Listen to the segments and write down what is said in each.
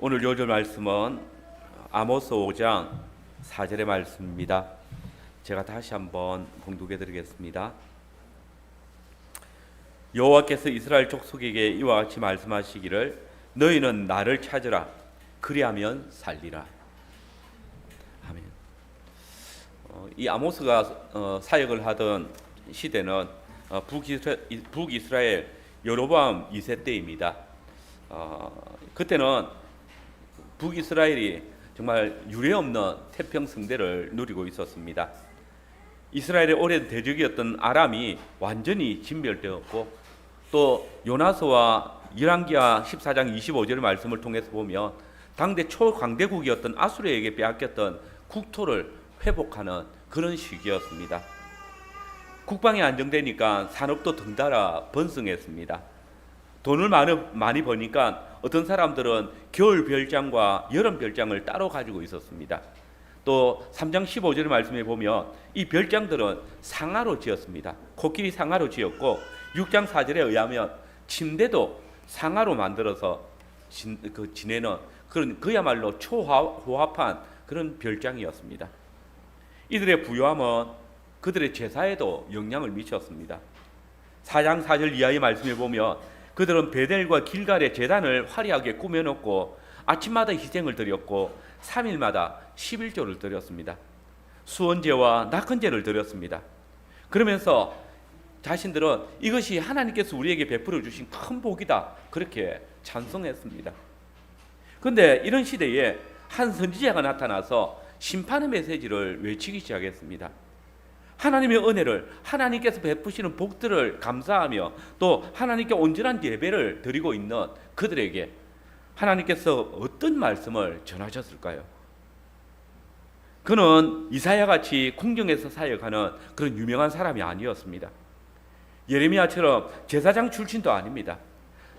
오늘 요절 말씀은 아모스 5장 4절의 말씀입니다. 제가 다시 한번 봉독해 드리겠습니다. 여호와께서 이스라엘 족속에게 이와 같이 말씀하시기를 너희는 나를 찾으라 그리하면 살리라. 아멘. 이 아모스가 사역을 하던 시대는 북이스라엘 여로보암 2세 때입니다. 그때는 북이스라엘이 정말 유례없는 태평성대를 누리고 있었습니다. 이스라엘의 오랜 대적이었던 아람이 완전히 진멸되었고, 또 요나서와 열왕기하 14장 25절 말씀을 통해서 보면 당대 초강대국이었던 아수르에게 빼앗겼던 국토를 회복하는 그런 시기였습니다. 국방이 안정되니까 산업도 덩달아 번성했습니다. 돈을 많이 버니까 어떤 사람들은 겨울 별장과 여름 별장을 따로 가지고 있었습니다. 또 3장 15절 말씀에 보면 이 별장들은 상아로 지었습니다. 코끼리 상아로 지었고, 6장 4절에 의하면 침대도 상아로 만들어서 지내는 그런 그야말로 초호합한 그런 별장이었습니다. 이들의 부유함은 그들의 제사에도 영향을 미쳤습니다. 4장 4절 이하의 말씀에 보면 그들은 베델과 길갈의 제단을 화려하게 꾸며놓고 아침마다 희생을 드렸고 3일마다 11조를 드렸습니다. 수원제와 낙헌제를 드렸습니다. 그러면서 자신들은 이것이 하나님께서 우리에게 베풀어 주신 큰 복이다, 그렇게 찬송했습니다. 그런데 이런 시대에 한 선지자가 나타나서 심판의 메시지를 외치기 시작했습니다. 하나님의 은혜를, 하나님께서 베푸시는 복들을 감사하며 또 하나님께 온전한 예배를 드리고 있는 그들에게 하나님께서 어떤 말씀을 전하셨을까요? 그는 이사야같이 궁정에서 사역하는 그런 유명한 사람이 아니었습니다. 예레미야처럼 제사장 출신도 아닙니다.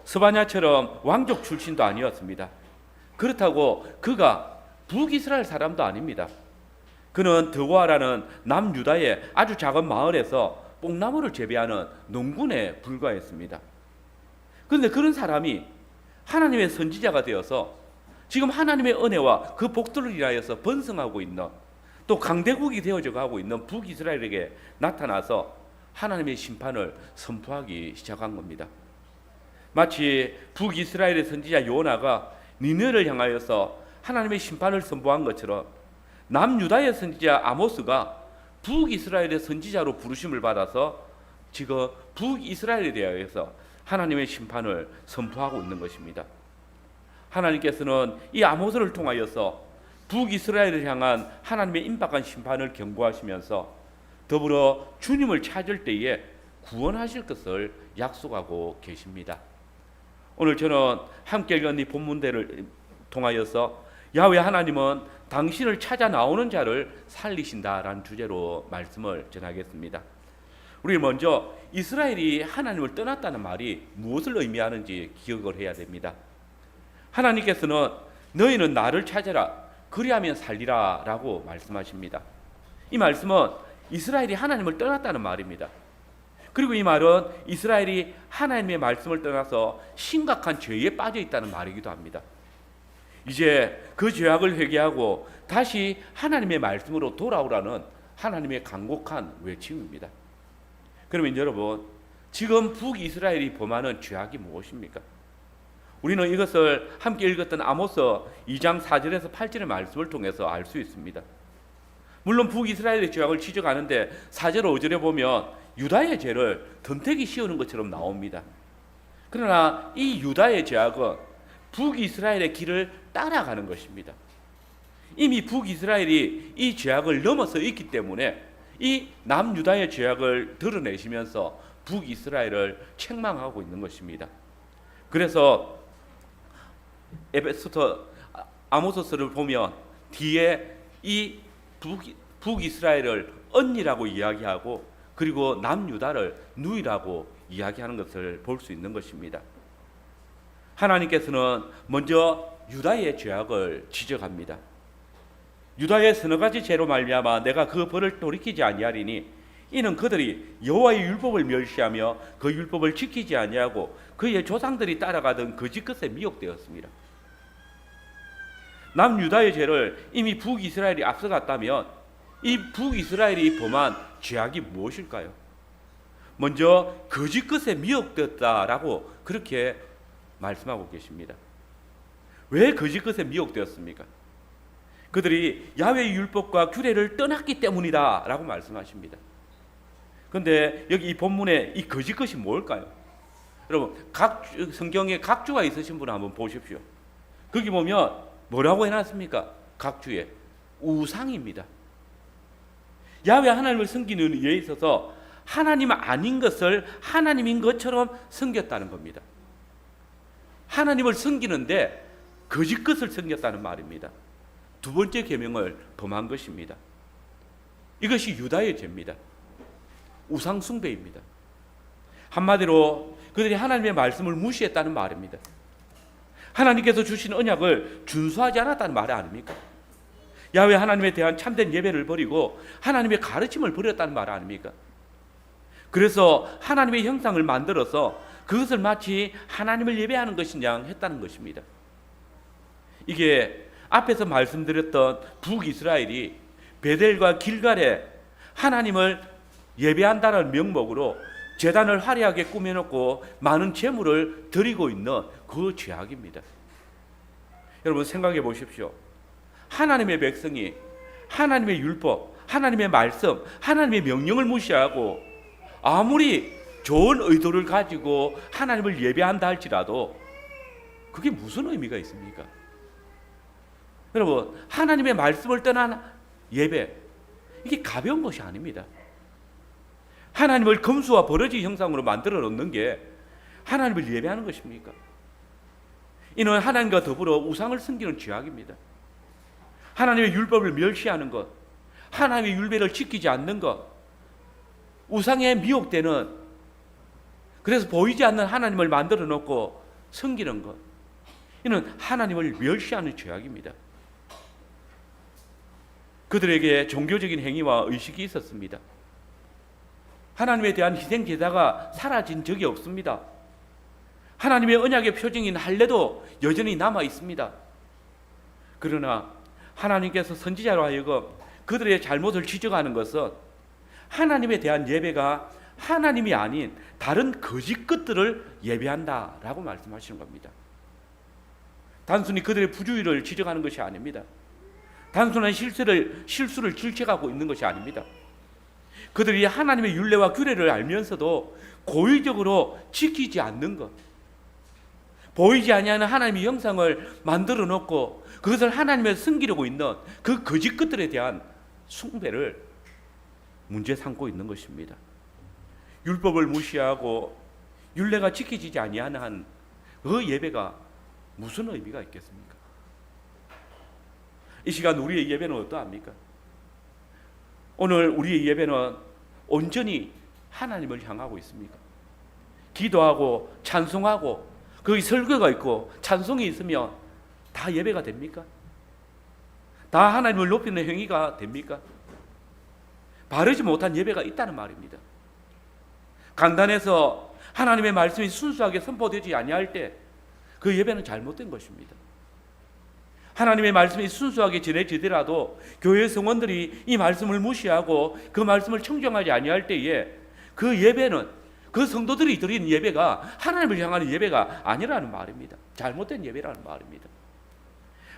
스바냐처럼 왕족 출신도 아니었습니다. 그렇다고 그가 북이스라엘 사람도 아닙니다. 그는 드보아라는 남유다의 아주 작은 마을에서 뽕나무를 재배하는 농군에 불과했습니다. 그런데 그런 사람이 하나님의 선지자가 되어서 지금 하나님의 은혜와 그 복들을 인하여서 번성하고 있는, 또 강대국이 되어져 가고 있는 북이스라엘에게 나타나서 하나님의 심판을 선포하기 시작한 겁니다. 마치 북이스라엘의 선지자 요나가 니느웨를 향하여서 하나님의 심판을 선포한 것처럼 남유다의 선지자 아모스가 북이스라엘의 선지자로 부르심을 받아서 지금 북이스라엘에 대하여서 하나님의 심판을 선포하고 있는 것입니다. 하나님께서는 이 아모스를 통하여서 북이스라엘을 향한 하나님의 임박한 심판을 경고하시면서 더불어 주님을 찾을 때에 구원하실 것을 약속하고 계십니다. 오늘 저는 함께 읽은 이 본문들을 통하여서 야훼 하나님은 당신을 찾아 나오는 자를 살리신다라는 주제로 말씀을 전하겠습니다. 우리 먼저 이스라엘이 하나님을 떠났다는 말이 무엇을 의미하는지 기억을 해야 됩니다. 하나님께서는 너희는 나를 찾아라 그리하면 살리라 라고 말씀하십니다. 이 말씀은 이스라엘이 하나님을 떠났다는 말입니다. 그리고 이 말은 이스라엘이 하나님의 말씀을 떠나서 심각한 죄에 빠져 있다는 말이기도 합니다. 이제 그 죄악을 회개하고 다시 하나님의 말씀으로 돌아오라는 하나님의 간곡한 외침입니다. 그러면 여러분, 지금 북이스라엘이 범하는 죄악이 무엇입니까? 우리는 이것을 함께 읽었던 아모스 2장 4절에서 8절의 말씀을 통해서 알 수 있습니다. 물론 북이스라엘의 죄악을 지적하는데 4절 5절에 보면 유다의 죄를 덤태기 씌우는 것처럼 나옵니다. 그러나 이 유다의 죄악은 북이스라엘의 길을 따라가는 것입니다. 이미 북이스라엘이 이 죄악을 넘어서 있기 때문에 이 남유다의 죄악을 드러내시면서 북이스라엘을 책망하고 있는 것입니다. 그래서 에베소서 아모스서를 보면 뒤에 이 북이스라엘을 언니라고 이야기하고 그리고 남유다를 누이라고 이야기하는 것을 볼 수 있는 것입니다. 하나님께서는 먼저 유다의 죄악을 지적합니다. 유다의 서너 가지 죄로 말미암아 내가 그 벌을 돌이키지 아니하리니 이는 그들이 여호와의 율법을 멸시하며 그 율법을 지키지 아니하고 그의 조상들이 따라가던 거짓 것에 미혹되었습니다. 남유다의 죄를 이미 북이스라엘이 앞서갔다면 이 북이스라엘이 범한 죄악이 무엇일까요? 먼저 거짓 것에 미혹되었다라고 그렇게 말씀하고 계십니다. 왜 거짓 것에 미혹되었습니까? 그들이 야훼의 율법과 규례를 떠났기 때문이다라고 말씀하십니다. 그런데 여기 이 본문에 이 거짓 것이 뭘까요? 여러분, 성경에 각주가 있으신 분 한번 보십시오. 거기 보면 뭐라고 해놨습니까? 각주에 우상입니다. 야훼 하나님을 섬기는 일에 있어서 하나님 아닌 것을 하나님인 것처럼 섬겼다는 겁니다. 하나님을 섬기는데 거짓 것을 섬겼다는 말입니다. 두 번째 계명을 범한 것입니다. 이것이 유다의 죄입니다. 우상 숭배입니다. 한마디로 그들이 하나님의 말씀을 무시했다는 말입니다. 하나님께서 주신 언약을 준수하지 않았다는 말 아닙니까? 야훼 하나님에 대한 참된 예배를 버리고 하나님의 가르침을 버렸다는 말 아닙니까? 그래서 하나님의 형상을 만들어서 그것을 마치 하나님을 예배하는 것인 양 했다는 것입니다. 이게 앞에서 말씀드렸던 북이스라엘이 베델과 길갈에 하나님을 예배한다는 명목으로 제단을 화려하게 꾸며놓고 많은 제물을 드리고 있는 그 죄악입니다. 여러분 생각해 보십시오. 하나님의 백성이 하나님의 율법, 하나님의 말씀, 하나님의 명령을 무시하고 아무리 좋은 의도를 가지고 하나님을 예배한다 할지라도 그게 무슨 의미가 있습니까? 여러분, 하나님의 말씀을 떠난 예배, 이게 가벼운 것이 아닙니다. 하나님을 금수와 버러지 형상으로 만들어 놓는 게 하나님을 예배하는 것입니까? 이는 하나님과 더불어 우상을 섬기는 죄악입니다. 하나님의 율법을 멸시하는 것, 하나님의 율법을 지키지 않는 것, 우상에 미혹되는, 그래서 보이지 않는 하나님을 만들어 놓고 섬기는 것, 이는 하나님을 멸시하는 죄악입니다. 그들에게 종교적인 행위와 의식이 있었습니다. 하나님에 대한 희생 제사가 사라진 적이 없습니다. 하나님의 언약의 표징인 할례도 여전히 남아 있습니다. 그러나 하나님께서 선지자로 하여금 그들의 잘못을 지적하는 것은 하나님에 대한 예배가 하나님이 아닌 다른 거짓 것들을 예배한다라고 말씀하시는 겁니다. 단순히 그들의 부주의를 지적하는 것이 아닙니다. 단순한 실수를 질책하고 있는 것이 아닙니다. 그들이 하나님의 율례와 규례를 알면서도 고의적으로 지키지 않는 것, 보이지 아니하는 하나님의 형상을 만들어 놓고 그것을 하나님을 섬기려고 있는 그 거짓 것들에 대한 숭배를 문제 삼고 있는 것입니다. 율법을 무시하고 율례가 지켜지지 아니하는 그 예배가 무슨 의미가 있겠습니까? 이 시간 우리의 예배는 어떠합니까? 오늘 우리의 예배는 온전히 하나님을 향하고 있습니까? 기도하고 찬송하고 거기 설교가 있고 찬송이 있으면 다 예배가 됩니까? 다 하나님을 높이는 행위가 됩니까? 바르지 못한 예배가 있다는 말입니다. 강단에서 하나님의 말씀이 순수하게 선포되지 아니할 때 그 예배는 잘못된 것입니다. 하나님의 말씀이 순수하게 전해지더라도 교회 성원들이 이 말씀을 무시하고 그 말씀을 청정하지 아니할 때에 그 예배는, 그 성도들이 드리는 예배가 하나님을 향하는 예배가 아니라는 말입니다. 잘못된 예배라는 말입니다.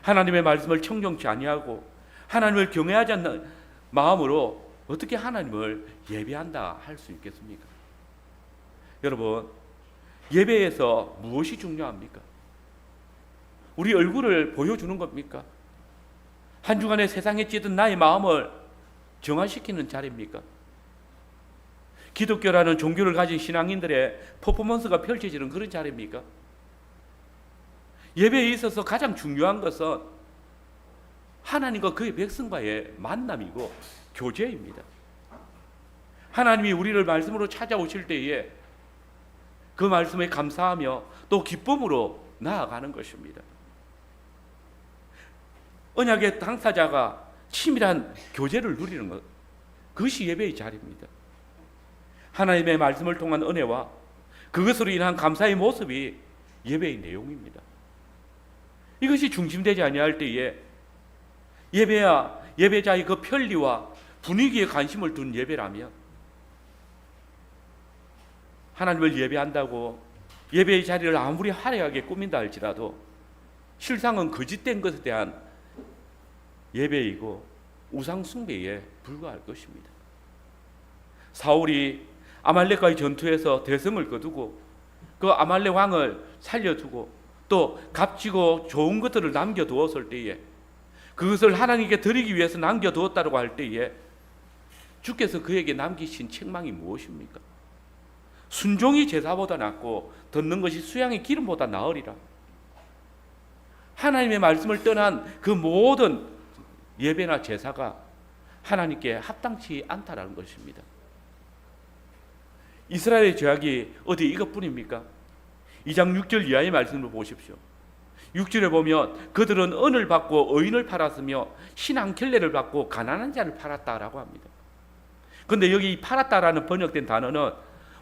하나님의 말씀을 청정치 아니하고 하나님을 경외하지 않는 마음으로 어떻게 하나님을 예배한다 할 수 있겠습니까? 여러분, 예배에서 무엇이 중요합니까? 우리 얼굴을 보여주는 겁니까? 한 주간에 세상에 찌든 나의 마음을 정화시키는 자리입니까? 기독교라는 종교를 가진 신앙인들의 퍼포먼스가 펼쳐지는 그런 자리입니까? 예배에 있어서 가장 중요한 것은 하나님과 그의 백성과의 만남이고 교제입니다. 하나님이 우리를 말씀으로 찾아오실 때에 그 말씀에 감사하며 또 기쁨으로 나아가는 것입니다. 언약의 당사자가 치밀한 교제를 누리는 것, 그것이 예배의 자리입니다. 하나님의 말씀을 통한 은혜와 그것으로 인한 감사의 모습이 예배의 내용입니다. 이것이 중심되지 아니할 때에 예배자의 그 편리와 분위기에 관심을 둔 예배라면, 하나님을 예배한다고 예배의 자리를 아무리 화려하게 꾸민다 할지라도 실상은 거짓된 것에 대한 예배이고 우상 숭배에 불과할 것입니다. 사울이 아말렉과의 전투에서 대성을 거두고 그 아말렉 왕을 살려두고 또 값지고 좋은 것들을 남겨두었을 때에, 그것을 하나님께 드리기 위해서 남겨두었다고 할 때에 주께서 그에게 남기신 책망이 무엇입니까? 순종이 제사보다 낫고 듣는 것이 수양의 기름보다 나으리라. 하나님의 말씀을 떠난 그 모든 예배나 제사가 하나님께 합당치 않다라는 것입니다. 이스라엘의 죄악이 어디 이것뿐입니까? 2장 6절 이하의 말씀을 보십시오. 6절에 보면 그들은 은을 받고 의인을 팔았으며 신한 켤레를 받고 가난한 자를 팔았다라고 합니다. 그런데 여기 팔았다라는 번역된 단어는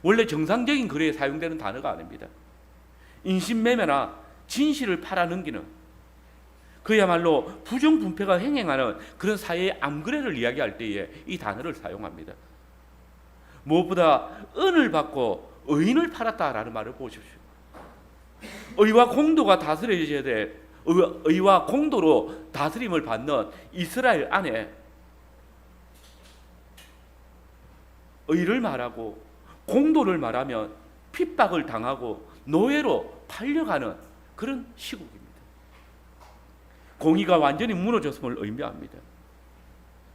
원래 정상적인 글에 사용되는 단어가 아닙니다. 인신매매나 진실을 팔아넘기는, 그야말로 부정분패가 행행하는 그런 사회의 암거래를 이야기할 때에 이 단어를 사용합니다. 무엇보다 은을 받고 의인을 팔았다라는 말을 보십시오. 의와 공도가 다스려져야 될, 의와 공도로 다스림을 받는 이스라엘 안에 의를 말하고 공도를 말하면 핍박을 당하고 노예로 팔려가는 그런 시국입니다. 공의가 완전히 무너졌음을 의미합니다.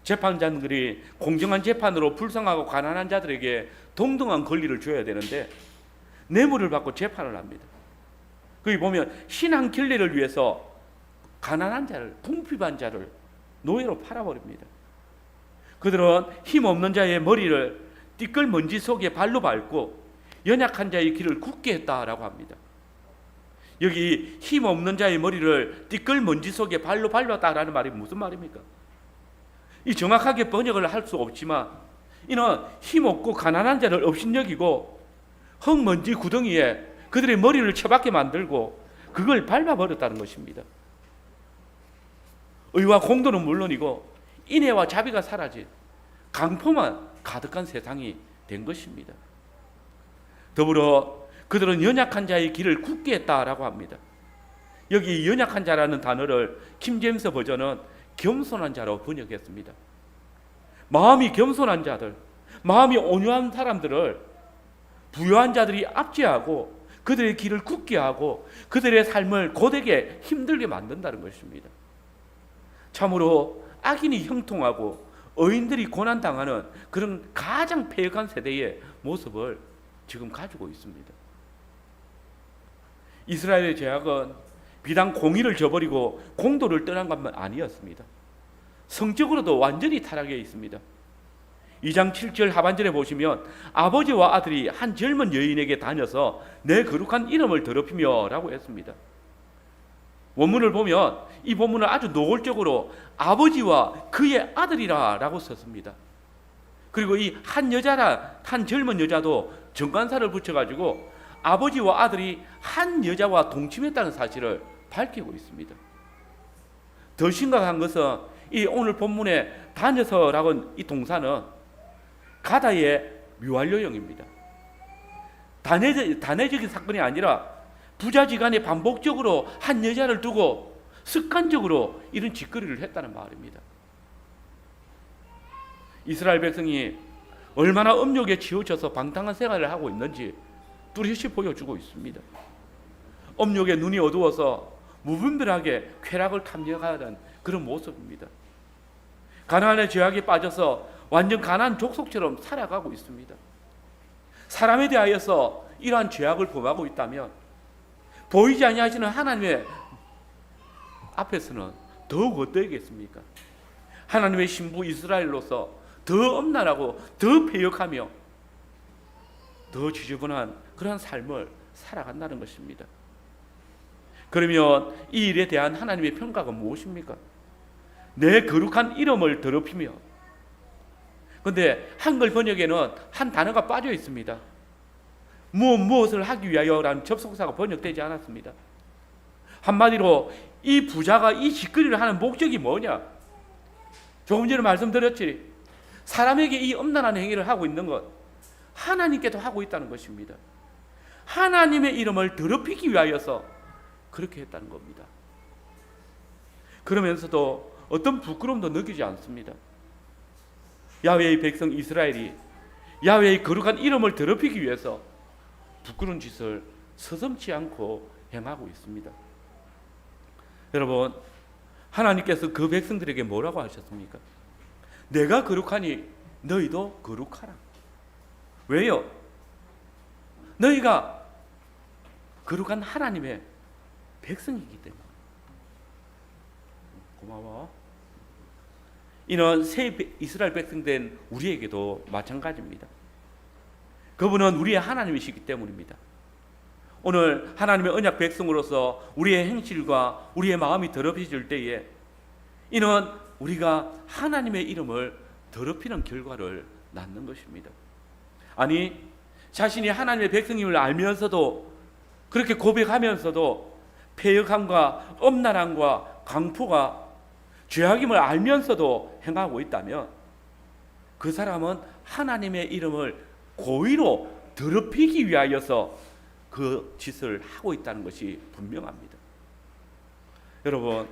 재판장들이 공정한 재판으로 불쌍하고 가난한 자들에게 동등한 권리를 줘야 되는데 뇌물을 받고 재판을 합니다. 거기 보면 신한 켤레를 위해서 가난한 자를, 궁핍한 자를 노예로 팔아버립니다. 그들은 힘없는 자의 머리를 띠끌 먼지 속에 발로 밟고 연약한 자의 길을 굳게 했다라고 합니다. 여기 힘없는 자의 머리를 띠끌 먼지 속에 발로 밟았다라는 말이 무슨 말입니까? 이 정확하게 번역을 할 수 없지만 이는 힘없고 가난한 자를 업신여기고 흙먼지 구덩이에 그들의 머리를 처박게 만들고 그걸 밟아버렸다는 것입니다. 의와 공도는 물론이고 인애와 자비가 사라진 강포만 가득한 세상이 된 것입니다. 더불어 그들은 연약한 자의 길을 굳게 했다라고 합니다. 여기 연약한 자라는 단어를 킹제임스 버전은 겸손한 자로 번역했습니다. 마음이 겸손한 자들, 마음이 온유한 사람들을 부유한 자들이 압제하고 그들의 길을 굳게 하고 그들의 삶을 고되게 힘들게 만든다는 것입니다. 참으로 악인이 형통하고 의인들이 고난당하는 그런 가장 폐역한 세대의 모습을 지금 가지고 있습니다. 이스라엘의 죄악은 비단 공의를 저버리고 공도를 떠난 것만 아니었습니다. 성적으로도 완전히 타락해 있습니다. 2장 7절 하반절에 보시면 아버지와 아들이 한 젊은 여인에게 다녀서 내 거룩한 이름을 더럽히며 라고 했습니다. 원문을 보면 이 본문을 아주 노골적으로 아버지와 그의 아들이라 라고 썼습니다. 그리고 이 한 젊은 여자도 정관사를 붙여가지고 아버지와 아들이 한 여자와 동침했다는 사실을 밝히고 있습니다. 더 심각한 것은 이 오늘 본문에 다녀서라고 이 동사는 가다의 미완료형입니다. 단회적인 사건이 아니라 부자지간에 반복적으로 한 여자를 두고 습관적으로 이런 짓거리를 했다는 말입니다. 이스라엘 백성이 얼마나 음욕에 치우쳐서 방탕한 생활을 하고 있는지 뚜렷이 보여주고 있습니다. 음욕에 눈이 어두워서 무분별하게 쾌락을 탐닉하는 그런 모습입니다. 가나안의 죄악에 빠져서 완전 가나안 족속처럼 살아가고 있습니다. 사람에 대하여서 이러한 죄악을 범하고 있다면 보이지 아니하시는 하나님의 앞에서는 더욱 어떠하겠습니까? 하나님의 신부 이스라엘로서 더 엄란하고 더 패역하며 더 지저분한 그런 삶을 살아간다는 것입니다. 그러면 이 일에 대한 하나님의 평가가 무엇입니까? 내 거룩한 이름을 더럽히며. 그런데 한글 번역에는 한 단어가 빠져 있습니다. 무엇을 하기 위하여라는 접속사가 번역되지 않았습니다. 한마디로 이 부자가 이 짓거리를 하는 목적이 뭐냐? 조금 전에 말씀드렸지, 사람에게 이 엄란한 행위를 하고 있는 것 하나님께도 하고 있다는 것입니다. 하나님의 이름을 더럽히기 위하여서 그렇게 했다는 겁니다. 그러면서도 어떤 부끄러움도 느끼지 않습니다. 야훼의 백성 이스라엘이 야훼의 거룩한 이름을 더럽히기 위해서 부끄러운 짓을 서슴지 않고 행하고 있습니다. 여러분, 하나님께서 그 백성들에게 뭐라고 하셨습니까? 내가 거룩하니 너희도 거룩하라. 왜요? 너희가 거룩한 하나님의 백성이기 때문에. 고마워. 이는 새 이스라엘 백성 된 우리에게도 마찬가지입니다. 그분은 우리의 하나님이시기 때문입니다. 오늘 하나님의 언약 백성으로서 우리의 행실과 우리의 마음이 더럽혀질 때에 이는 우리가 하나님의 이름을 더럽히는 결과를 낳는 것입니다. 아니, 자신이 하나님의 백성임을 알면서도, 그렇게 고백하면서도 패역함과 엄란함과 강포가 죄악임을 알면서도 행하고 있다면 그 사람은 하나님의 이름을 고의로 더럽히기 위하여서 그 짓을 하고 있다는 것이 분명합니다. 여러분,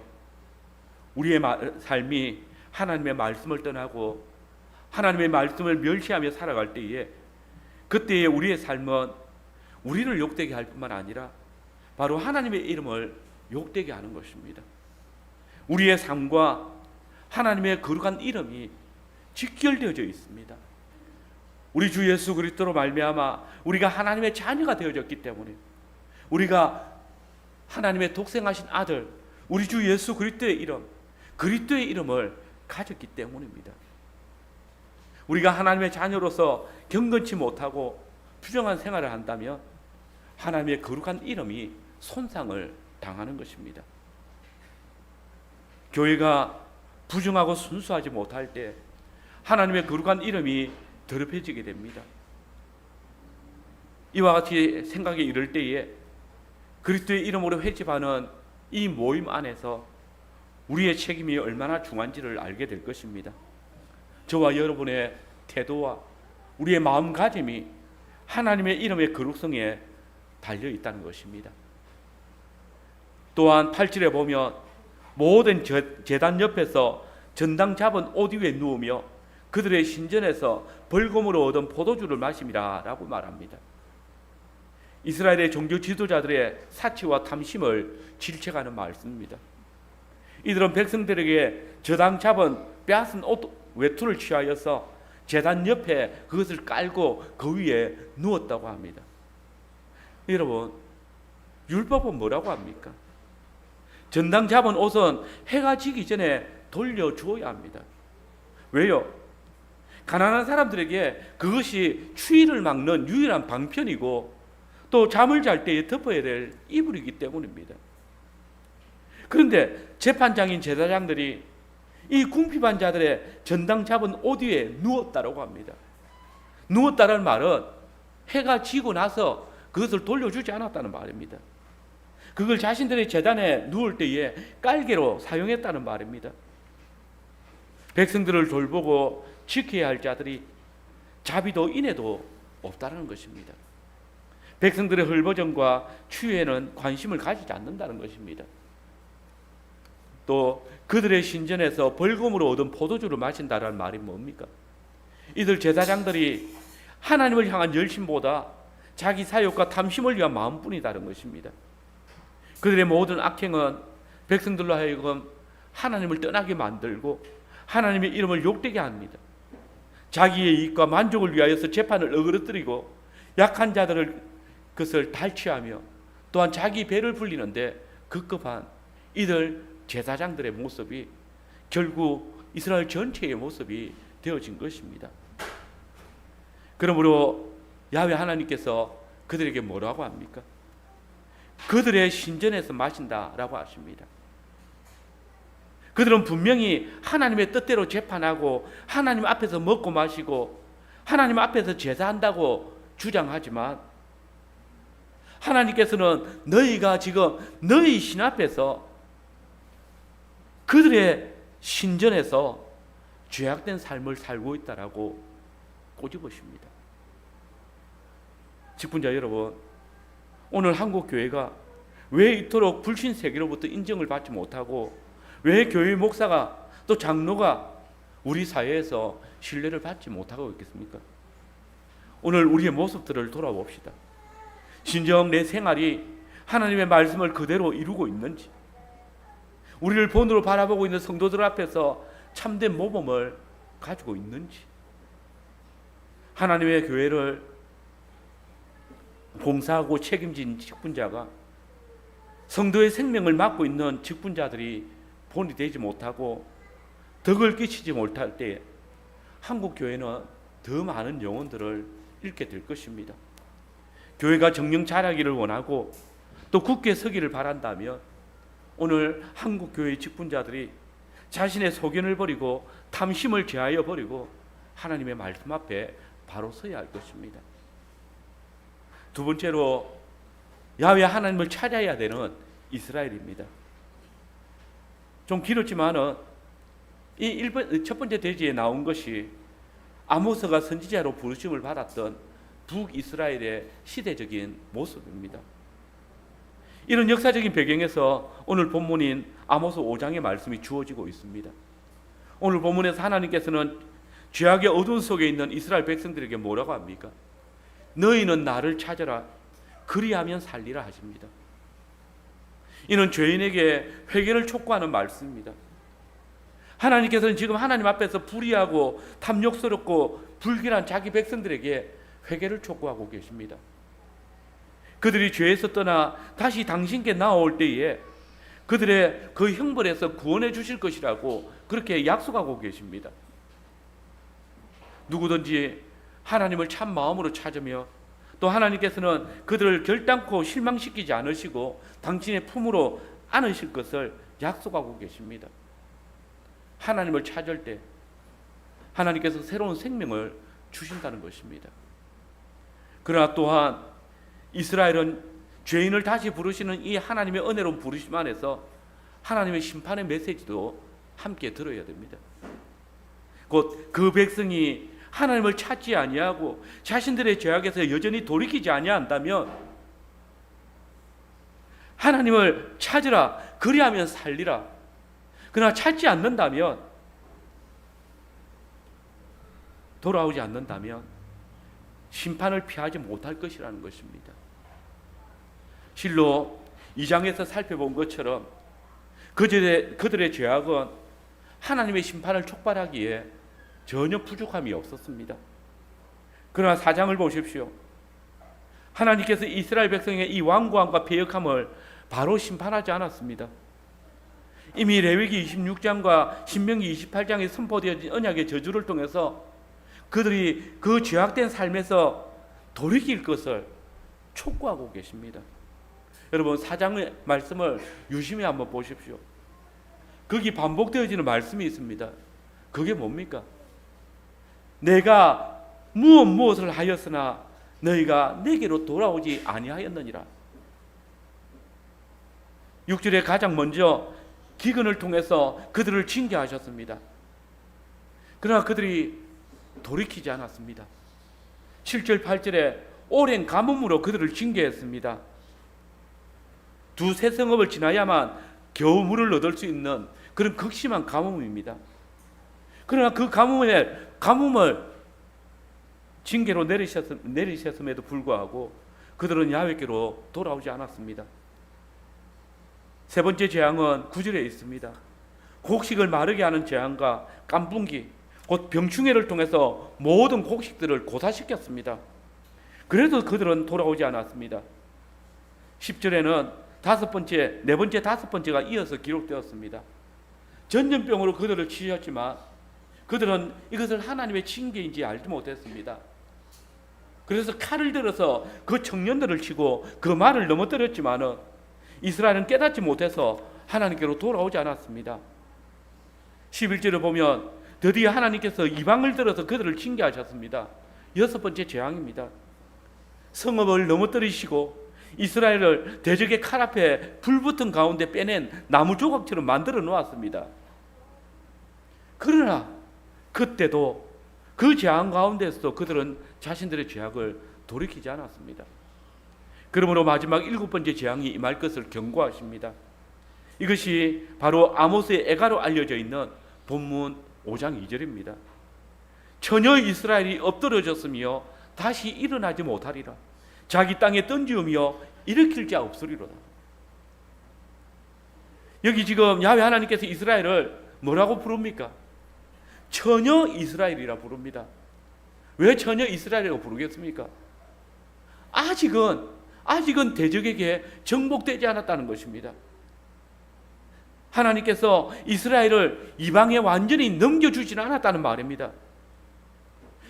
우리의 삶이 하나님의 말씀을 떠나고 하나님의 말씀을 멸시하며 살아갈 때에, 그때의 우리의 삶은 우리를 욕되게 할 뿐만 아니라 바로 하나님의 이름을 욕되게 하는 것입니다. 우리의 삶과 하나님의 거룩한 이름이 직결되어져 있습니다. 우리 주 예수 그리스도로 말미암아 우리가 하나님의 자녀가 되어졌기 때문에, 우리가 하나님의 독생하신 아들 우리 주 예수 그리스도의 이름, 그리스도의 이름을 가졌기 때문입니다. 우리가 하나님의 자녀로서 경건치 못하고 부정한 생활을 한다면 하나님의 거룩한 이름이 손상을 당하는 것입니다. 교회가 부정하고 순수하지 못할 때 하나님의 거룩한 이름이 더럽혀지게 됩니다. 이와 같이 생각에 이를 때에 그리스도의 이름으로 회집하는 이 모임 안에서 우리의 책임이 얼마나 중요한지를 알게 될 것입니다. 저와 여러분의 태도와 우리의 마음가짐이 하나님의 이름의 거룩성에 달려 있다는 것입니다. 또한 8절에 보면 모든 제단 옆에서 전당 잡은 옷 위에 누우며 그들의 신전에서 벌금으로 얻은 포도주를 마심이라 라고 말합니다. 이스라엘의 종교 지도자들의 사치와 탐심을 질책하는 말씀입니다. 이들은 백성들에게 저당 잡은 빼앗은 옷 외투를 취하여서 제단 옆에 그것을 깔고 그 위에 누웠다고 합니다. 여러분, 율법은 뭐라고 합니까? 전당 잡은 옷은 해가 지기 전에 돌려주어야 합니다. 왜요? 가난한 사람들에게 그것이 추위를 막는 유일한 방편이고 또 잠을 잘 때에 덮어야 될 이불이기 때문입니다. 그런데 재판장인 제사장들이 이 궁핍한 자들의 전당 잡은 옷 위에 누웠다라고 합니다. 누웠다는 말은 해가 지고 나서 그것을 돌려주지 않았다는 말입니다. 그걸 자신들의 제단에 누울 때에 깔개로 사용했다는 말입니다. 백성들을 돌보고 지켜야 할 자들이 자비도 인애도 없다는 것입니다. 백성들의 헐벗음과 추위에는 관심을 가지지 않는다는 것입니다. 또 그들의 신전에서 벌금으로 얻은 포도주를 마신다는 말이 뭡니까? 이들 제사장들이 하나님을 향한 열심보다 자기 사욕과 탐심을 위한 마음뿐이다는 것입니다. 그들의 모든 악행은 백성들로 하여금 하나님을 떠나게 만들고 하나님의 이름을 욕되게 합니다. 자기의 이익과 만족을 위하여서 재판을 어그러뜨리고 약한 자들을 그것을 탈취하며 또한 자기 배를 불리는데 급급한 이들 제사장들의 모습이 결국 이스라엘 전체의 모습이 되어진 것입니다. 그러므로 야훼 하나님께서 그들에게 뭐라고 합니까? 그들의 신전에서 마신다라고 하십니다. 그들은 분명히 하나님의 뜻대로 재판하고 하나님 앞에서 먹고 마시고 하나님 앞에서 제사한다고 주장하지만 하나님께서는 너희가 지금 너희 신 앞에서 그들의 신전에서 죄악된 삶을 살고 있다라고 꼬집으십니다. 직분자 여러분, 오늘 한국 교회가 왜 이토록 불신 세계로부터 인정을 받지 못하고 왜 교회 목사가 또 장로가 우리 사회에서 신뢰를 받지 못하고 있겠습니까? 오늘 우리의 모습들을 돌아봅시다. 진정 내 생활이 하나님의 말씀을 그대로 이루고 있는지, 우리를 본으로 바라보고 있는 성도들 앞에서 참된 모범을 가지고 있는지, 하나님의 교회를 봉사하고 책임진 직분자가 성도의 생명을 맡고 있는 직분자들이 본이 되지 못하고 덕을 끼치지 못할 때 한국 교회는 더 많은 영혼들을 잃게 될 것입니다. 교회가 정령 자라기를 원하고 또 굳게 서기를 바란다면 오늘 한국 교회의 직분자들이 자신의 소견을 버리고 탐심을 제하여 버리고 하나님의 말씀 앞에 바로 서야 할 것입니다. 두 번째로 야훼 하나님을 찾아야 되는 이스라엘입니다. 좀 길었지만은 이 첫 번째 대지에 나온 것이 아모스가 선지자로 부르심을 받았던 북이스라엘의 시대적인 모습입니다. 이런 역사적인 배경에서 오늘 본문인 아모스 5장의 말씀이 주어지고 있습니다. 오늘 본문에서 하나님께서는 죄악의 어두운 속에 있는 이스라엘 백성들에게 뭐라고 합니까? 너희는 나를 찾아라, 그리하면 살리라 하십니다. 이는 죄인에게 회개를 촉구하는 말씀입니다. 하나님께서는 지금 하나님 앞에서 불의하고 탐욕스럽고 불길한 자기 백성들에게 회개를 촉구하고 계십니다. 그들이 죄에서 떠나 다시 당신께 나올 때에 그들의 그 형벌에서 구원해 주실 것이라고 그렇게 약속하고 계십니다. 누구든지 하나님을 참 마음으로 찾으며 또 하나님께서는 그들을 결단코 실망시키지 않으시고 당신의 품으로 안으실 것을 약속하고 계십니다. 하나님을 찾을 때 하나님께서 새로운 생명을 주신다는 것입니다. 그러나 또한 이스라엘은 죄인을 다시 부르시는 이 하나님의 은혜로운 부르심 안에서 하나님의 심판의 메시지도 함께 들어야 됩니다. 곧 그 백성이 하나님을 찾지 아니하고 자신들의 죄악에서 여전히 돌이키지 아니한다면 하나님을 찾으라, 그리하면 살리라. 그러나 찾지 않는다면, 돌아오지 않는다면 심판을 피하지 못할 것이라는 것입니다. 실로 2장에서 살펴본 것처럼 그들의 죄악은 하나님의 심판을 촉발하기에 전혀 부족함이 없었습니다. 그러나 4장을 보십시오. 하나님께서 이스라엘 백성의 이 완고함과 패역함을 바로 심판하지 않았습니다. 이미 레위기 26장과 신명기 28장에 선포되어진 언약의 저주를 통해서 그들이 그 죄악된 삶에서 돌이킬 것을 촉구하고 계십니다. 여러분 4장의 말씀을 유심히 한번 보십시오. 거기 반복되어지는 말씀이 있습니다. 그게 뭡니까? 내가 무엇을 하였으나 너희가 내게로 돌아오지 아니하였느니라. 6절에 가장 먼저 기근을 통해서 그들을 징계하셨습니다. 그러나 그들이 돌이키지 않았습니다. 7절 8절에 오랜 가뭄으로 그들을 징계했습니다. 두세 성읍을 지나야만 겨우 물을 얻을 수 있는 그런 극심한 가뭄입니다. 그러나 그 가뭄을 징계로 내리셨음에도 불구하고 그들은 야훼께로 돌아오지 않았습니다. 세 번째 재앙은 9절에 있습니다. 곡식을 마르게 하는 재앙과 깐풍기, 곧 병충해를 통해서 모든 곡식들을 고사시켰습니다. 그래도 그들은 돌아오지 않았습니다. 10절에는 네 번째, 다섯 번째가 이어서 기록되었습니다. 전염병으로 그들을 치셨지만 그들은 이것을 하나님의 징계인지 알지 못했습니다. 그래서 칼을 들어서 그 청년들을 치고 그 말을 넘어뜨렸지만은 이스라엘은 깨닫지 못해서 하나님께로 돌아오지 않았습니다. 11절을 보면 드디어 하나님께서 이방을 들어서 그들을 징계하셨습니다. 여섯 번째 재앙입니다. 성읍을 넘어뜨리시고 이스라엘을 대적의 칼 앞에 불붙은 가운데 빼낸 나무 조각처럼 만들어 놓았습니다. 그러나 그때도 그 재앙 가운데서도 그들은 자신들의 죄악을 돌이키지 않았습니다. 그러므로 마지막 7번째 재앙이 임할 것을 경고하십니다. 이것이 바로 아모스의 애가로 알려져 있는 본문 5장 2절입니다. 처녀 이스라엘이 엎드러졌으며 다시 일어나지 못하리라. 자기 땅에 던지우며 일으킬 자 없으리로다. 여기 지금 야훼 하나님께서 이스라엘을 뭐라고 부릅니까? 처녀 이스라엘이라 부릅니다. 왜 처녀 이스라엘이라고 부르겠습니까? 아직은 대적에게 정복되지 않았다는 것입니다. 하나님께서 이스라엘을 이방에 완전히 넘겨주지는 않았다는 말입니다.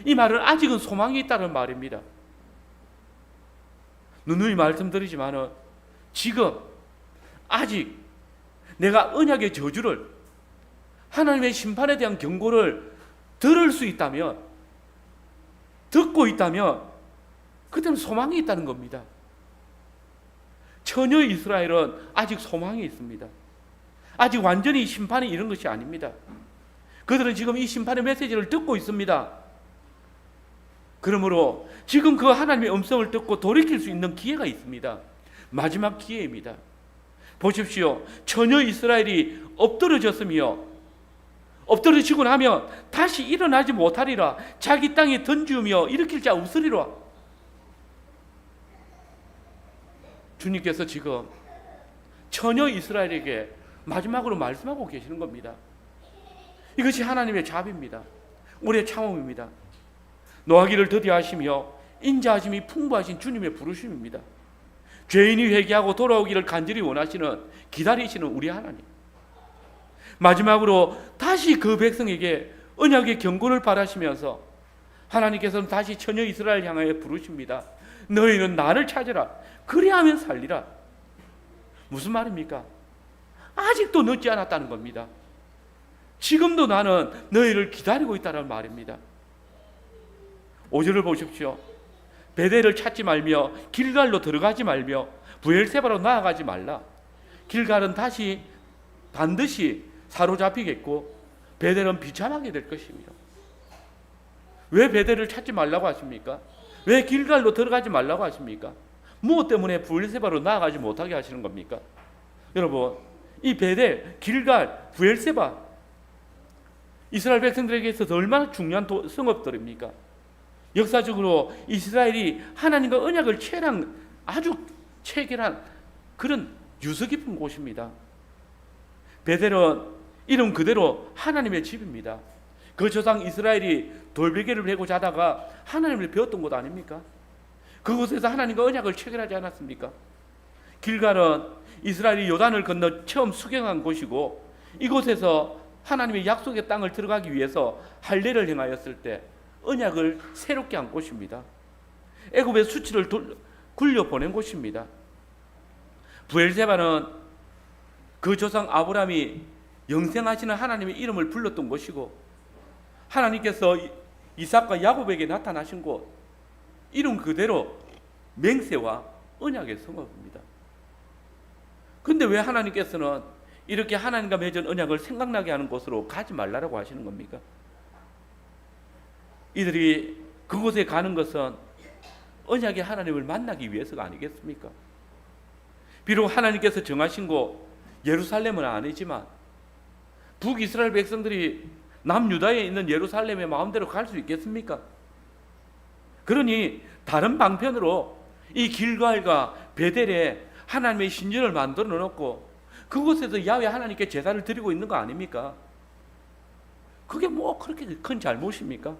이 말은 아직은 소망이 있다는 말입니다. 누누이 말씀드리지만은 지금 아직 내가 언약의 저주를, 하나님의 심판에 대한 경고를 들을 수 있다면, 듣고 있다면 그때는 소망이 있다는 겁니다. 처녀 이스라엘은 아직 소망이 있습니다. 아직 완전히 심판이 이런 것이 아닙니다. 그들은 지금 이 심판의 메시지를 듣고 있습니다. 그러므로 지금 그 하나님의 음성을 듣고 돌이킬 수 있는 기회가 있습니다. 마지막 기회입니다. 보십시오. 처녀 이스라엘이 엎드러졌으며 엎드러지고 나면 다시 일어나지 못하리라. 자기 땅에 던지우며 일으킬 자 없으리라. 주님께서 지금 처녀 이스라엘에게 마지막으로 말씀하고 계시는 겁니다. 이것이 하나님의 자비입니다. 우리의 참음입니다. 노하기를 더디하시며 인자하심이 풍부하신 주님의 부르심입니다. 죄인이 회개하고 돌아오기를 간절히 원하시는, 기다리시는 우리 하나님. 마지막으로 다시 그 백성에게 언약의 경고를 바라시면서 하나님께서는 다시 처녀 이스라엘 향하여 부르십니다. 너희는 나를 찾으라. 그리하면 살리라. 무슨 말입니까? 아직도 늦지 않았다는 겁니다. 지금도 나는 너희를 기다리고 있다는 말입니다. 5절을 보십시오. 베델을 찾지 말며 길갈로 들어가지 말며 브엘세바로 나아가지 말라. 길갈은 다시 반드시 사로잡히겠고 베델은 비참하게 될 것입니다. 왜 베델을 찾지 말라고 하십니까? 왜 길갈로 들어가지 말라고 하십니까? 무엇 때문에 브엘세바로 나아가지 못하게 하시는 겁니까? 여러분, 이 베델, 길갈, 브엘세바, 이스라엘 백성들에게 있어서 얼마나 중요한 성읍들입니까? 역사적으로 이스라엘이 하나님과 언약을 아주 체결한 그런 유서 깊은 곳입니다. 베델은 이름 그대로 하나님의 집입니다. 그 조상 이스라엘이 돌베개를 베고 자다가 하나님을 배웠던 곳 아닙니까? 그곳에서 하나님과 언약을 체결하지 않았습니까? 길갈은 이스라엘이 요단을 건너 처음 수경한 곳이고, 이곳에서 하나님의 약속의 땅을 들어가기 위해서 할례를 행하였을 때 언약을 새롭게 한 곳입니다. 애굽의 수치를 굴려 보낸 곳입니다. 브엘세바는 그 조상 아브라함이 영생하시는 하나님의 이름을 불렀던 곳이고, 하나님께서 이삭과 야곱에게 나타나신 곳, 이름 그대로 맹세와 언약의 성읍입니다. 그런데 왜 하나님께서는 이렇게 하나님과 맺은 언약을 생각나게 하는 곳으로 가지 말라고 하시는 겁니까? 이들이 그곳에 가는 것은 언약의 하나님을 만나기 위해서가 아니겠습니까? 비록 하나님께서 정하신 곳 예루살렘은 아니지만 북이스라엘 백성들이 남유다에 있는 예루살렘에 마음대로 갈 수 있겠습니까? 그러니 다른 방편으로 이 길갈과 베델에 하나님의 신전을 만들어 놓고 그곳에서 야훼 하나님께 제사를 드리고 있는 거 아닙니까? 그게 뭐 그렇게 큰 잘못입니까?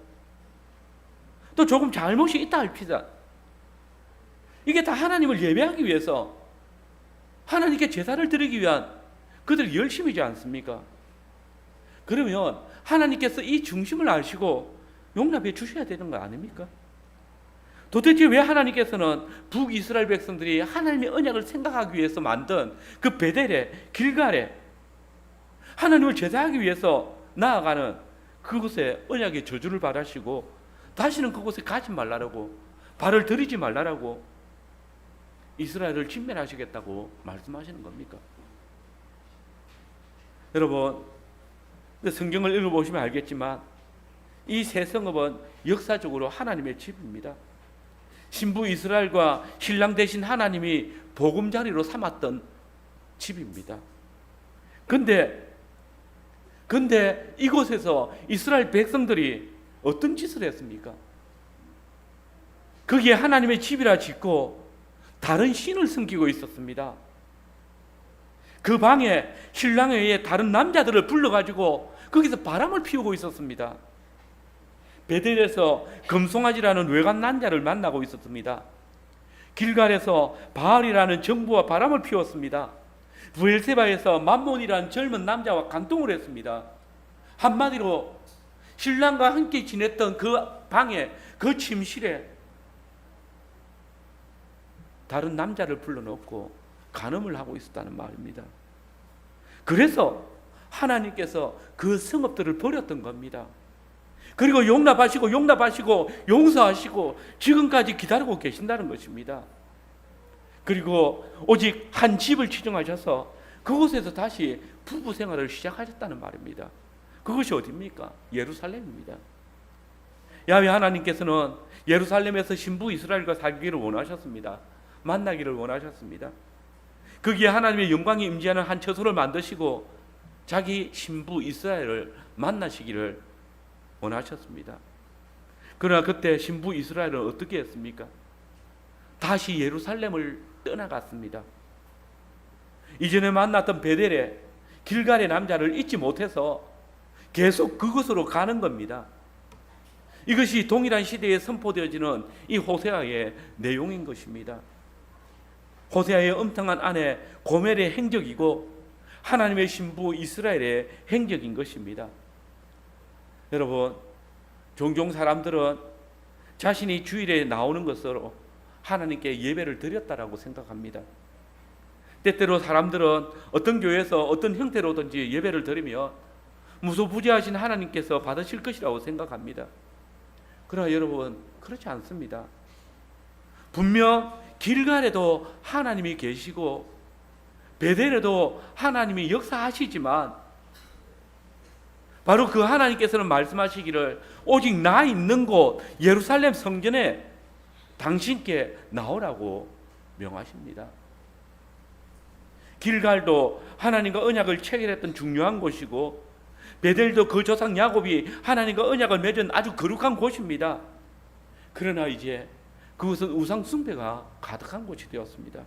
또 조금 잘못이 있다 할지라 이게 다 하나님을 예배하기 위해서, 하나님께 제사를 드리기 위한 그들 열심이지 않습니까? 그러면 하나님께서 이 중심을 아시고 용납해 주셔야 되는 거 아닙니까? 도대체 왜 하나님께서는 북이스라엘 백성들이 하나님의 언약을 생각하기 위해서 만든 그 베델에, 길갈에 하나님을 제사하기 위해서 나아가는 그곳에 언약의 저주를 바라시고 다시는 그곳에 가지 말라고, 발을 들이지 말라고 이스라엘을 진멸하시겠다고 말씀하시는 겁니까? 여러분, 성경을 읽어보시면 알겠지만 이 새 성읍은 역사적으로 하나님의 집입니다. 신부 이스라엘과 신랑 대신 하나님이 보금자리로 삼았던 집입니다. 근데 이곳에서 이스라엘 백성들이 어떤 짓을 했습니까? 거기에 하나님의 집이라 짓고 다른 신을 섬기고 있었습니다. 그 방에 신랑에 의해 다른 남자들을 불러가지고 거기서 바람을 피우고 있었습니다. 베델에서 금송아지라는 외간 남자를 만나고 있었습니다. 길갈에서 바알이라는 정부와 바람을 피웠습니다. 브엘세바에서 맘몬이라는 젊은 남자와 간통을 했습니다. 한마디로 신랑과 함께 지냈던 그 방에, 그 침실에 다른 남자를 불러놓고 간음을 하고 있었다는 말입니다. 그래서 하나님께서 그 성읍들을 버렸던 겁니다. 그리고 용납하시고 용서하시고 지금까지 기다리고 계신다는 것입니다. 그리고 오직 한 집을 지정하셔서 그곳에서 다시 부부 생활을 시작하셨다는 말입니다. 그것이 어디입니까? 예루살렘입니다. 야훼 하나님께서는 예루살렘에서 신부 이스라엘과 살기를 원하셨습니다. 만나기를 원하셨습니다. 거기에 하나님의 영광이 임재하는 한 처소를 만드시고 자기 신부 이스라엘을 만나시기를 원하셨습니다. 그러나 그때 신부 이스라엘은 어떻게 했습니까? 다시 예루살렘을 떠나갔습니다. 이전에 만났던 베델에 길갈의 남자를 잊지 못해서 계속 그곳으로 가는 겁니다. 이것이 동일한 시대에 선포되어지는 이 호세아의 내용인 것입니다. 호세아의 엄청난 아내 고멜의 행적이고 하나님의 신부 이스라엘의 행적인 것입니다. 여러분, 종종 사람들은 자신이 주일에 나오는 것으로 하나님께 예배를 드렸다라고 생각합니다. 때때로 사람들은 어떤 교회에서 어떤 형태로든지 예배를 드리면 무소부지하신 하나님께서 받으실 것이라고 생각합니다. 그러나 여러분, 그렇지 않습니다. 분명 길갈에도 하나님이 계시고 베델에도 하나님이 역사하시지만 바로 그 하나님께서는 말씀하시기를 오직 나 있는 곳 예루살렘 성전에 당신께 나오라고 명하십니다. 길갈도 하나님과 언약을 체결했던 중요한 곳이고 베델도 그 조상 야곱이 하나님과 언약을 맺은 아주 거룩한 곳입니다. 그러나 이제 그것은 우상 숭배가 가득한 곳이 되었습니다.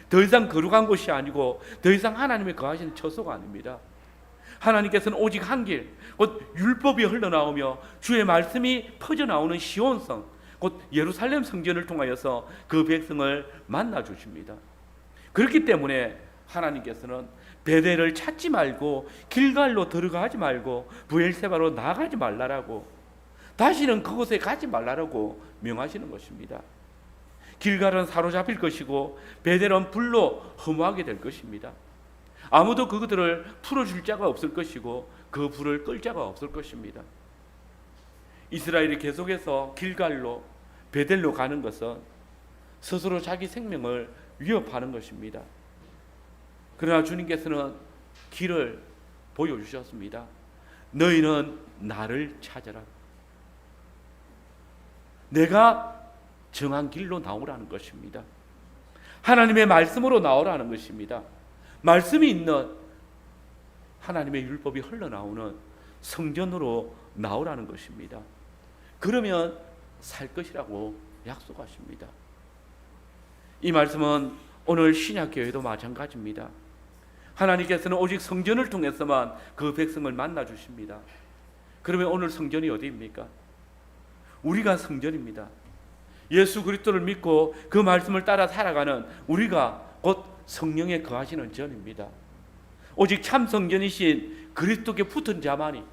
더 이상 거룩한 곳이 아니고 더 이상 하나님이 거하시는 처소가 아닙니다. 하나님께서는 오직 한 길, 곧 율법이 흘러나오며 주의 말씀이 퍼져나오는 시온성, 곧 예루살렘 성전을 통하여서 그 백성을 만나 주십니다. 그렇기 때문에 하나님께서는 베델을 찾지 말고 길갈로 들어가지 말고 브엘세바로 나가지 말라라고, 다시는 그곳에 가지 말라라고 명하시는 것입니다. 길갈은 사로잡힐 것이고 베델은 불로 허무하게 될 것입니다. 아무도 그들을 풀어줄 자가 없을 것이고 그 불을 끌 자가 없을 것입니다. 이스라엘이 계속해서 길갈로 베델로 가는 것은 스스로 자기 생명을 위협하는 것입니다. 그러나 주님께서는 길을 보여주셨습니다. 너희는 나를 찾아라. 내가 정한 길로 나오라는 것입니다. 하나님의 말씀으로 나오라는 것입니다. 말씀이 있는 하나님의 율법이 흘러나오는 성전으로 나오라는 것입니다. 그러면 살 것이라고 약속하십니다. 이 말씀은 오늘 신약교회도 마찬가지입니다. 하나님께서는 오직 성전을 통해서만 그 백성을 만나 주십니다. 그러면 오늘 성전이 어디입니까? 우리가 성전입니다. 예수 그리스도를 믿고 그 말씀을 따라 살아가는 우리가 곧 성령에 거하시는 전입니다. 오직 참 성전이신 그리스도께 붙은 자만이,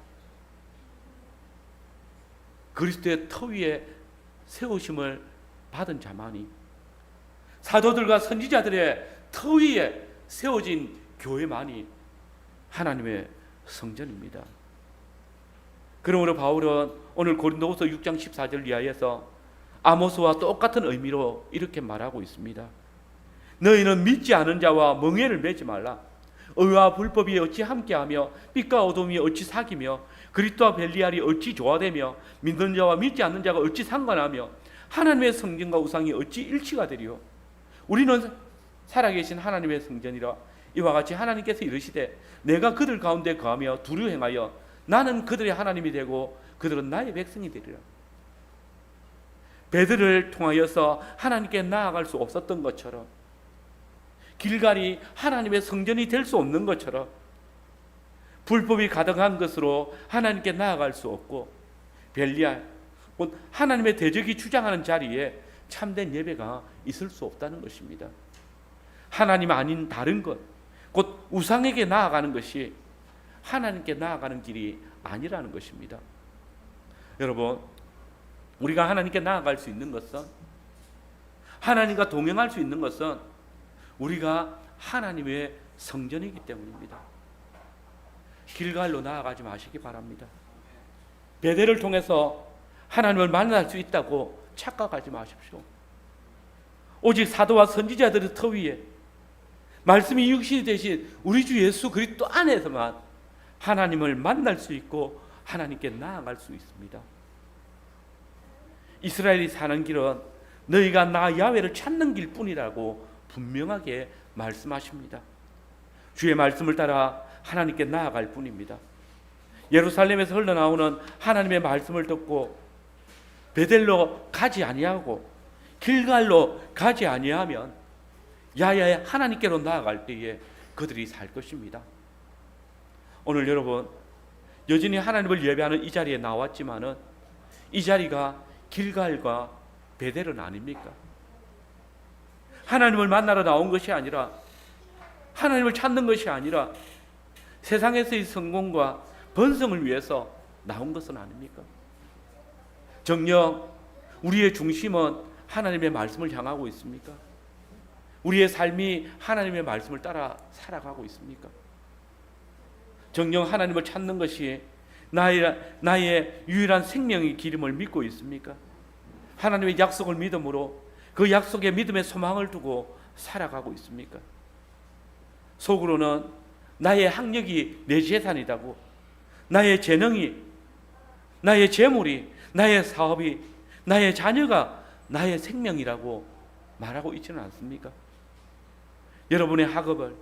그리스도의 터 위에 세우심을 받은 자만이, 사도들과 선지자들의 터 위에 세워진 교회만이 하나님의 성전입니다. 그러므로 바울은 오늘 고린도후서 6장 14절 이하에서 아모스와 똑같은 의미로 이렇게 말하고 있습니다. 너희는 믿지 않은 자와 멍에를 매지 말라. 의와 불법이 어찌 함께하며 빛과 어둠이 어찌 사귀며 그리스도와 벨리알이 어찌 조화되며 믿는 자와 믿지 않는 자가 어찌 상관하며 하나님의 성전과 우상이 어찌 일치가 되리요. 우리는 살아계신 하나님의 성전이라. 이와 같이 하나님께서 이르시되 내가 그들 가운데 거하며 두루 행하여 나는 그들의 하나님이 되고 그들은 나의 백성이 되리라. 베들을 통하여서 하나님께 나아갈 수 없었던 것처럼, 길갈이 하나님의 성전이 될 수 없는 것처럼, 불법이 가득한 것으로 하나님께 나아갈 수 없고, 벨리알, 곧 하나님의 대적이 주장하는 자리에 참된 예배가 있을 수 없다는 것입니다. 하나님 아닌 다른 것, 곧 우상에게 나아가는 것이 하나님께 나아가는 길이 아니라는 것입니다. 여러분, 우리가 하나님께 나아갈 수 있는 것은, 하나님과 동행할 수 있는 것은 우리가 하나님의 성전이기 때문입니다. 길갈로 나아가지 마시기 바랍니다. 베델을 통해서 하나님을 만날 수 있다고 착각하지 마십시오. 오직 사도와 선지자들의 터 위에 말씀이 육신이 되신 우리 주 예수 그리스도 안에서만 하나님을 만날 수 있고 하나님께 나아갈 수 있습니다. 이스라엘이 사는 길은 너희가 나 야훼를 찾는 길뿐이라고 분명하게 말씀하십니다. 주의 말씀을 따라 하나님께 나아갈 뿐입니다. 예루살렘에서 흘러나오는 하나님의 말씀을 듣고 베델로 가지 아니하고 길갈로 가지 아니하면 야야의 하나님께로 나아갈 때에 그들이 살 것입니다. 오늘 여러분 여전히 하나님을 예배하는 이 자리에 나왔지만은 이 자리가 길갈과 베델은 아닙니까? 하나님을 만나러 나온 것이 아니라, 하나님을 찾는 것이 아니라 세상에서의 성공과 번성을 위해서 나온 것은 아닙니까? 정녕 우리의 중심은 하나님의 말씀을 향하고 있습니까? 우리의 삶이 하나님의 말씀을 따라 살아가고 있습니까? 정녕 하나님을 찾는 것이 나의 유일한 생명의 기름을 믿고 있습니까? 하나님의 약속을 믿음으로 그 약속에 믿음의 소망을 두고 살아가고 있습니까? 속으로는 나의 학력이 내 재산이라고, 나의 재능이, 나의 재물이, 나의 사업이, 나의 자녀가 나의 생명이라고 말하고 있지는 않습니까? 여러분의 학업을,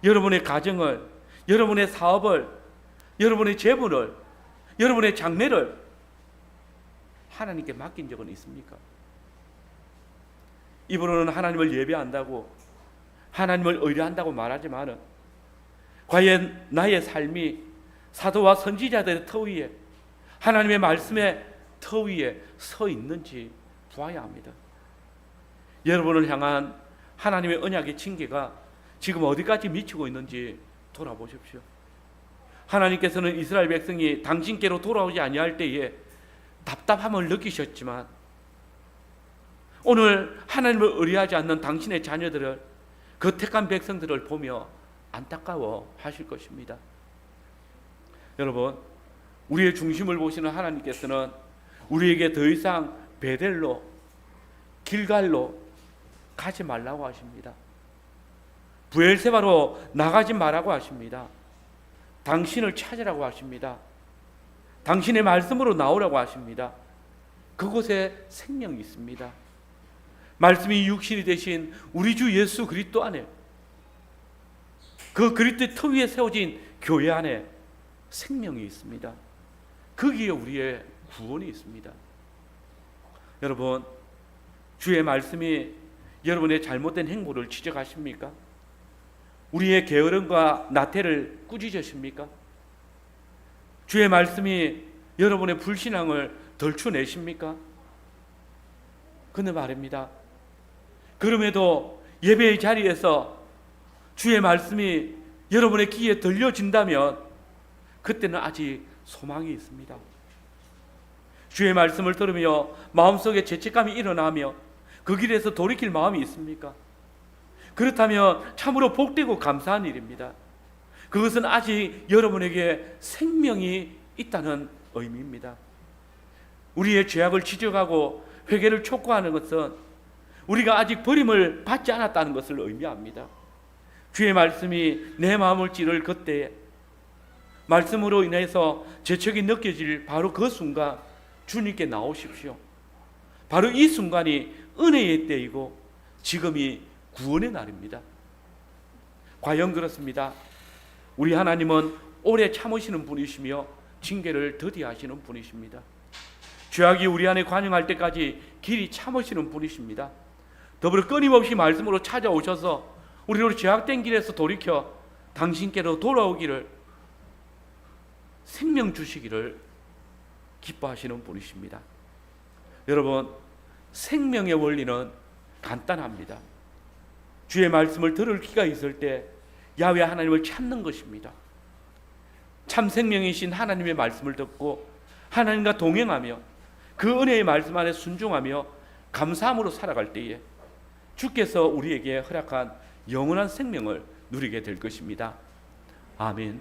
여러분의 가정을, 여러분의 사업을, 여러분의 재물을, 여러분의 장래를 하나님께 맡긴 적은 있습니까? 입으로는 하나님을 예배한다고, 하나님을 의뢰한다고 말하지만은 과연 나의 삶이 사도와 선지자들의 터 위에, 하나님의 말씀의 터 위에 서 있는지 보아야 합니다. 여러분을 향한 하나님의 언약의 징계가 지금 어디까지 미치고 있는지 돌아보십시오. 하나님께서는 이스라엘 백성이 당신께로 돌아오지 아니할 때에 답답함을 느끼셨지만 오늘 하나님을 의뢰하지 않는 당신의 자녀들을, 그 택한 백성들을 보며 안타까워 하실 것입니다. 여러분, 우리의 중심을 보시는 하나님께서는 우리에게 더 이상 베델로, 길갈로 가지 말라고 하십니다. 브엘세바로 나가지 말라고 하십니다. 당신을 찾으라고 하십니다. 당신의 말씀으로 나오라고 하십니다. 그곳에 생명이 있습니다. 말씀이 육신이 되신 우리 주 예수 그리스도 안에, 그 그리스도의 터 위에 세워진 교회 안에 생명이 있습니다. 거기에 우리의 구원이 있습니다. 여러분, 주의 말씀이 여러분의 잘못된 행보를 지적하십니까? 우리의 게으름과 나태를 꾸짖으십니까? 주의 말씀이 여러분의 불신앙을 덜추내십니까? 근데 말입니다. 그럼에도 예배의 자리에서 주의 말씀이 여러분의 귀에 들려진다면 그때는 아직 소망이 있습니다. 주의 말씀을 들으며 마음속에 죄책감이 일어나며 그 길에서 돌이킬 마음이 있습니까? 그렇다면 참으로 복되고 감사한 일입니다. 그것은 아직 여러분에게 생명이 있다는 의미입니다. 우리의 죄악을 지적하고 회개를 촉구하는 것은 우리가 아직 버림을 받지 않았다는 것을 의미합니다. 주의 말씀이 내 마음을 찌를 그때에, 말씀으로 인해서 재촉이 느껴질 바로 그 순간 주님께 나오십시오. 바로 이 순간이 은혜의 때이고 지금이 구원의 날입니다. 과연 그렇습니다. 우리 하나님은 오래 참으시는 분이시며 징계를 더디하시는 분이십니다. 죄악이 우리 안에 관영할 때까지 길이 참으시는 분이십니다. 더불어 끊임없이 말씀으로 찾아오셔서 우리로 죄악된 길에서 돌이켜 당신께로 돌아오기를, 생명 주시기를 기뻐하시는 분이십니다. 여러분, 생명의 원리는 간단합니다. 주의 말씀을 들을 기가 있을 때 야훼 하나님을 찾는 것입니다. 참 생명이신 하나님의 말씀을 듣고 하나님과 동행하며 그 은혜의 말씀 안에 순종하며 감사함으로 살아갈 때에 주께서 우리에게 허락한 영원한 생명을 누리게 될 것입니다. 아멘.